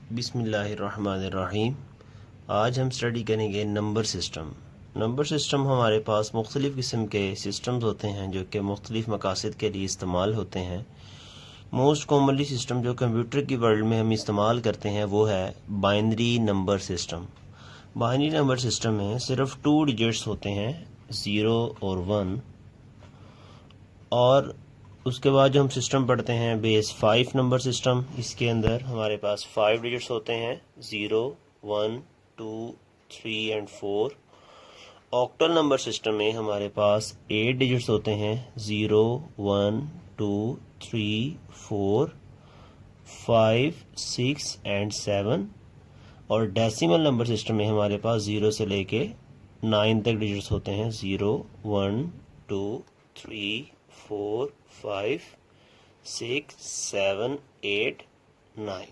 बिस्मिल्लाहिर्रहमानिर्रहीम। आज हम स्टडी करेंगे नंबर सिस्टम। नंबर सिस्टम हमारे पास मुख्तलिफ़ किस्म के सिस्टम्स होते हैं जो कि मुख्तलिफ़ मकासद के लिए इस्तेमाल होते हैं। मोस्ट कॉमनली सिस्टम जो कंप्यूटर की वर्ल्ड में हम इस्तेमाल करते हैं वो है binary number system. Binary number system में सिर्फ 2 डिजिट्स होते हैं, 0 और 1, और उसके बाद जो हम सिस्टम पढ़ते हैं बेस 5 नंबर सिस्टम, इसके अंदर हमारे पास 5 डिजिट्स होते हैं, 0, 1, 2, 3 एंड 4। ऑक्टल नंबर सिस्टम में हमारे पास 8 डिजिट्स होते हैं, 0, 1, 2, 3, 4, 5, 6 एंड 7। और डेसिमल नंबर सिस्टम में हमारे पास 0 से लेके 9 तक डिजिट्स होते हैं, 0, 1, 2, 3, 4, 5, 6, 7, 8, 9।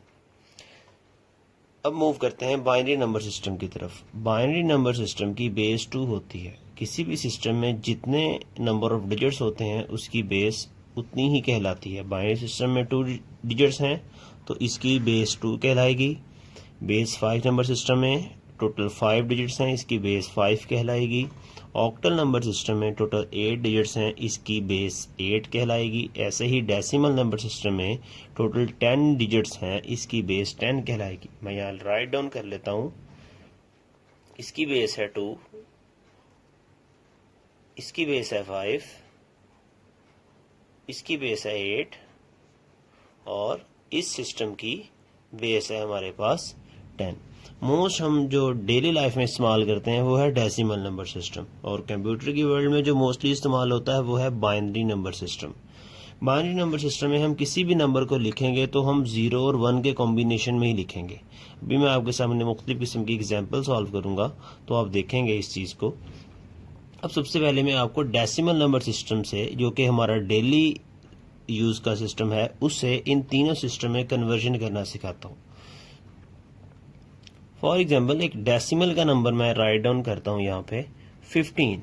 अब मूव करते हैं बाइनरी नंबर सिस्टम की तरफ। बाइनरी नंबर सिस्टम की बेस 2 होती है। किसी भी सिस्टम में जितने नंबर ऑफ डिजिट्स होते हैं उसकी बेस उतनी ही कहलाती है। बाइनरी सिस्टम में 2 डिजिट्स हैं तो इसकी बेस 2 कहलाएगी। बेस 5 नंबर सिस्टम में टोटल 5 डिजिट्स हैं, इसकी बेस 5 कहलाएगी। ऑक्टल नंबर सिस्टम में टोटल 8 डिजिट्स हैं, इसकी बेस 8 कहलाएगी। ऐसे ही डेसिमल नंबर सिस्टम में टोटल 10 डिजिट्स हैं, इसकी बेस 10 कहलाएगी। मैं यहाँ राइट डाउन कर लेता हूँ। इसकी बेस है 2, इसकी बेस है 5, इसकी बेस है 8, और इस सिस्टम की बेस है हमारे पास 10। मोस्ट हम जो डेली लाइफ में इस्तेमाल करते हैं वो है डेसिमल नंबर सिस्टम, और कंप्यूटर की वर्ल्ड में जो मोस्टली इस्तेमाल होता है वो है binary number system. Binary number system में हम किसी भी नंबर को लिखेंगे तो हम 0 और 1 के कॉम्बिनेशन में ही लिखेंगे। अभी मैं आपके सामने मुख्तलिफ किस्म की एग्जाम्पल सॉल्व करूंगा तो आप देखेंगे इस चीज़ को। अब सबसे पहले मैं आपको डेसिमल नंबर सिस्टम से, जो कि हमारा डेली यूज़ का सिस्टम है, उससे इन तीनों सिस्टम में कन्वर्जन करना सिखाता हूँ। फॉर एग्जाम्पल एक डेसिमल का नंबर मैं राइट डाउन करता हूँ यहाँ पे 15।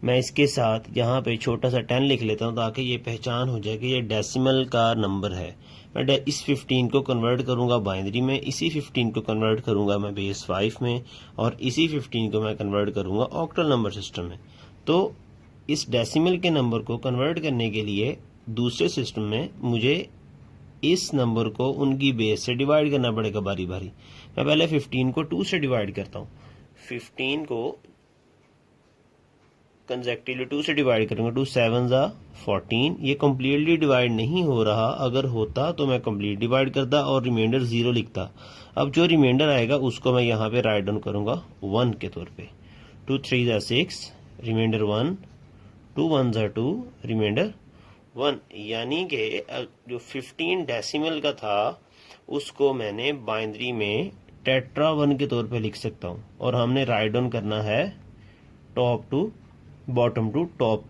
मैं इसके साथ यहाँ पे छोटा सा 10 लिख लेता हूँ ताकि ये पहचान हो जाए कि ये डेसिमल का नंबर है। मैं इस 15 को कन्वर्ट करूँगा बाइनरी में, इसी 15 को कन्वर्ट करूँगा मैं बेस 5 में, और इसी 15 को मैं कन्वर्ट करूँगा ऑक्टल नंबर सिस्टम में। तो इस डेसिमल के नंबर को कन्वर्ट करने के लिए दूसरे सिस्टम में मुझे इस नंबर को उनकी बेस से डिवाइड करना पड़ेगा बारी बारी। मैं पहले 15 को 2 से डिवाइड करता हूँ। 15 को कंसेक्टिवली 2 से डिवाइड करूंगा। 2 7 जा 14। ये कम्प्लीटली डिवाइड नहीं हो रहा, अगर होता तो मैं कम्प्लीट डिवाइड करता और रिमाइंडर 0 लिखता। अब जो रिमाइंडर आएगा उसको मैं यहाँ पे राइट डाउन करूंगा 1 के तौर पे। 2 3 जा 6, रिमाइंडर 1, 2 1 जा 2, रिमाइंडर 1। यानी कि जो 15 डेसिमल का था उसको मैंने बाइनरी में टेट्रा 1 के तौर पे लिख सकता हूँ, और हमने राइट डाउन करना है top to bottom to top.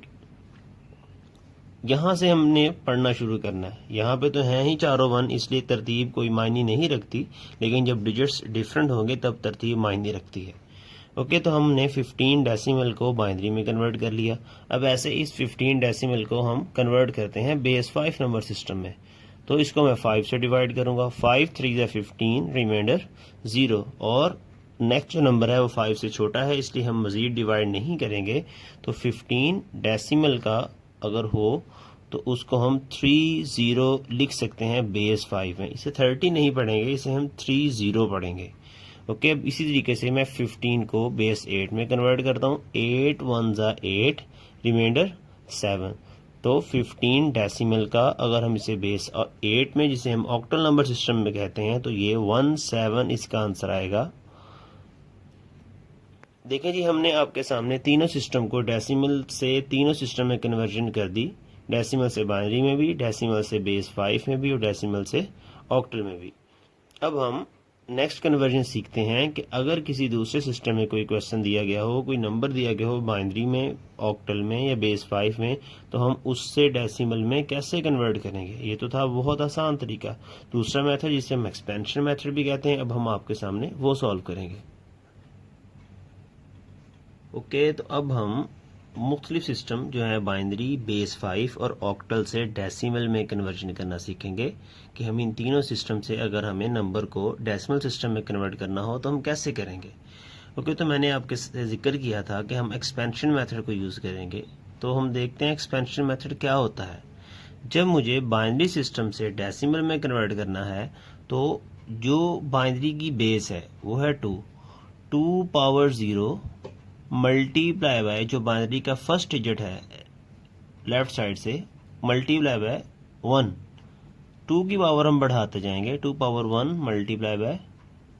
यहां से हमने पढ़ना शुरू करना है। यहाँ पे तो हैं ही चारों 1, इसलिए तरतीब कोई मायने नहीं रखती, लेकिन जब डिजिट्स डिफरेंट होंगे तब तरतीब मायने रखती है। ओके, तो हमने 15 डेसिमल को बाइनरी में कन्वर्ट कर लिया। अब ऐसे इस 15 डेसिमल को हम कन्वर्ट करते हैं बेस 5 नंबर सिस्टम में। तो इसको मैं 5 से डिवाइड करूंगा। 5 3 जा 15, रिमाइंडर 0, और नेक्स्ट जो नंबर है वो 5 से छोटा है, इसलिए हम मजीद डिवाइड नहीं करेंगे। तो 15 डेसिमल का अगर हो तो उसको हम 30 लिख सकते हैं बेस 5 में। इसे 30 नहीं पढ़ेंगे, इसे हम 30 पढ़ेंगे। ओके, अब इसी तरीके से मैं 15 को बेस 8 में कन्वर्ट करता हूँ। 8 1 जा 8, रिमाइंडर 7। तो 15 डेसिमल का अगर हम इसे बेस 8 में, जिसे हम ऑक्टल नंबर सिस्टम में कहते हैं, तो ये 17 इसका आंसर आएगा। देखें जी, हमने आपके सामने तीनों सिस्टम को डेसिमल से तीनों सिस्टम में कन्वर्जन कर दी। डेसिमल से बाइनरी में भी, डेसिमल से बेस 5 में भी, और डेसिमल से ऑक्टल में भी। अब हम नेक्स्ट कन्वर्जन सीखते हैं कि अगर किसी दूसरे सिस्टम में कोई क्वेश्चन दिया गया हो, कोई नंबर दिया गया हो बाइनरी में, ऑक्टल में या बेस 5 में, तो हम उससे डेसिमल में कैसे कन्वर्ट करेंगे। ये तो था बहुत आसान तरीका। दूसरा मेथड जिसे हम एक्सपेंशन मेथड भी कहते हैं, अब हम आपके सामने वो सॉल्व करेंगे। ओके, तो अब हम नेक्स्ट कन्वर्जन सीखते हैं कि अगर किसी दूसरे सिस्टम में कोई क्वेश्चन दिया गया हो, कोई नंबर दिया गया हो बाइनरी में, ऑक्टल में या बेस 5 में, तो हम उससे डेसिमल में कैसे कन्वर्ट करेंगे। ये तो था बहुत आसान तरीका। दूसरा मेथड जिसे हम एक्सपेंशन मेथड भी कहते हैं, अब हम आपके सामने वो सॉल्व करेंगे। मुख्तलिफ सिस्टम जो है बाइनरी, बेस 5 और ऑक्टल से डेसिमल में कन्वर्जन करना सीखेंगे कि हम इन तीनों सिस्टम से अगर हमें नंबर को डेसिमल सिस्टम में कन्वर्ट करना हो तो हम कैसे करेंगे। ओके, तो मैंने आपके से जिक्र किया था कि हम एक्सपेंशन मेथड को यूज़ करेंगे। तो हम देखते हैं एक्सपेंशन मेथड क्या होता है। जब मुझे बाइनरी सिस्टम से डेसिमल में कन्वर्ट करना है तो जो बाइनरी की बेस है वो है 2 पावर 0 मल्टीप्लाई बाय जो बाइनरी का फर्स्ट डिजिट है लेफ्ट साइड से मल्टीप्लाई बाय 1। 2 की पावर हम बढ़ाते जाएंगे, 2 power 1 multiply by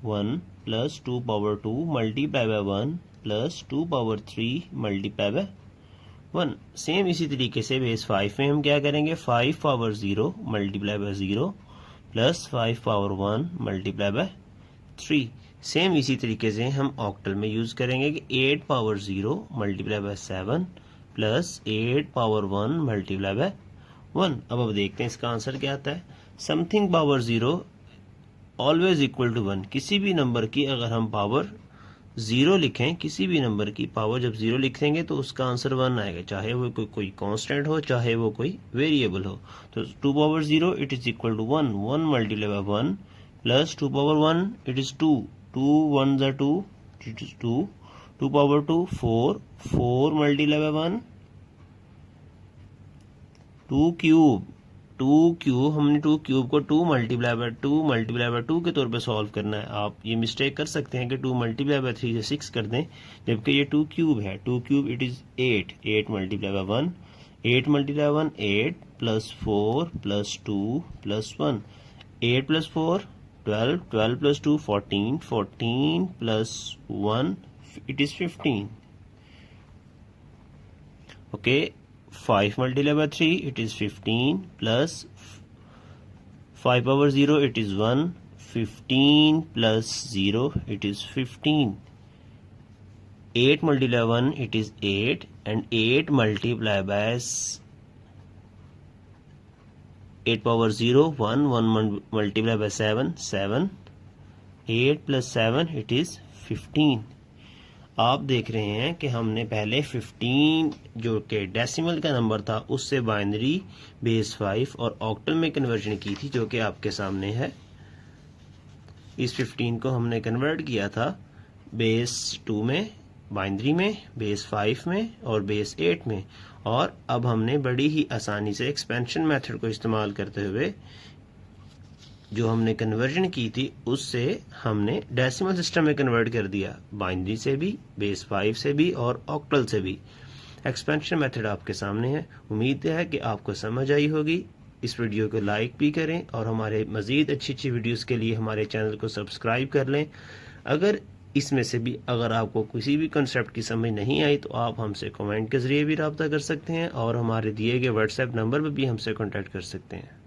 1 plus 2 power 2 multiply by 1 plus 2 power 3 multiply by 1। Same इसी तरीके से बेस 5 में हम क्या करेंगे, 5 power 0 multiply bye 0 plus 5 power 1 multiply bye 3। Same इसी तरीके से हम ऑक्टल में यूज करेंगे कि 8 power 0 multiply by 7 plus 8 power 1 multiply by 1। अब देखते हैं इसका आंसर क्या आता है। Something power 0 always equal to 1। किसी भी नंबर की अगर हम पावर 0 लिखें, किसी भी नंबर की पावर जब 0 लिखेंगे तो उसका आंसर 1 आएगा, चाहे वो कोई कांस्टेंट हो चाहे वो कोई वेरिएबल हो। तो 2 power 0 it is equal to 1, 1 multiply by 1 plus 2 power 1 it is 2, 2 1 जा 2 it is 2, 2 power 2 4, 4 multiply by 1 2 cube, 2 cube हमने 2 क्यूब को 2 मल्टीप्लाई बाय 2 के तौर पे सॉल्व करना है। आप ये मिस्टेक कर सकते हैं कि 2 मल्टीप्लाई बाय 3 से 6 कर दें, जबकि ये 2 क्यूब है। 2 cube it is 8, 8 multiply by 1, 8 multiply 1 8 plus 4 plus 2 plus 1, 8 plus 4 12, 12 plus 2 14, 14 plus 1 it is 15। Okay, 5 multiplied by 3 it is 15 plus 5 power 0 it is 1, 15 plus 0 it is 15, 8 multiplied by 1 it is 8 and 8 multiplied by 8 power 0 1, 1 multiplied by 7 7, 8 plus 7 it is 15। आप देख रहे हैं कि हमने पहले 15 जो कि decimal का नंबर था उससे बाइनरी, बेस 5 और ऑक्टल में कन्वर्जन की थी, जो कि आपके सामने है। इस 15 को हमने कन्वर्ट किया था बेस 2 में, बाइनरी में, बेस 5 में और बेस 8 में। और अब हमने बड़ी ही आसानी से एक्सपेंशन मेथड को इस्तेमाल करते हुए जो हमने कन्वर्जन की थी उससे हमने डेसिमल सिस्टम में कन्वर्ट कर दिया, बाइनरी से भी, बेस 5 से भी और ऑक्टल से भी। एक्सपेंशन मेथड आपके सामने है। उम्मीद है कि आपको समझ आई होगी। इस वीडियो को लाइक भी करें और हमारे मज़ीद अच्छी वीडियोस के लिए हमारे चैनल को सब्सक्राइब कर लें। अगर इसमें से भी अगर आपको किसी भी कंसेप्ट की समझ नहीं आई तो आप हमसे कमेंट के ज़रिए भी रब्ता कर सकते हैं और हमारे दिए गए व्हाट्सएप नंबर पर भी हमसे कॉन्टैक्ट कर सकते हैं।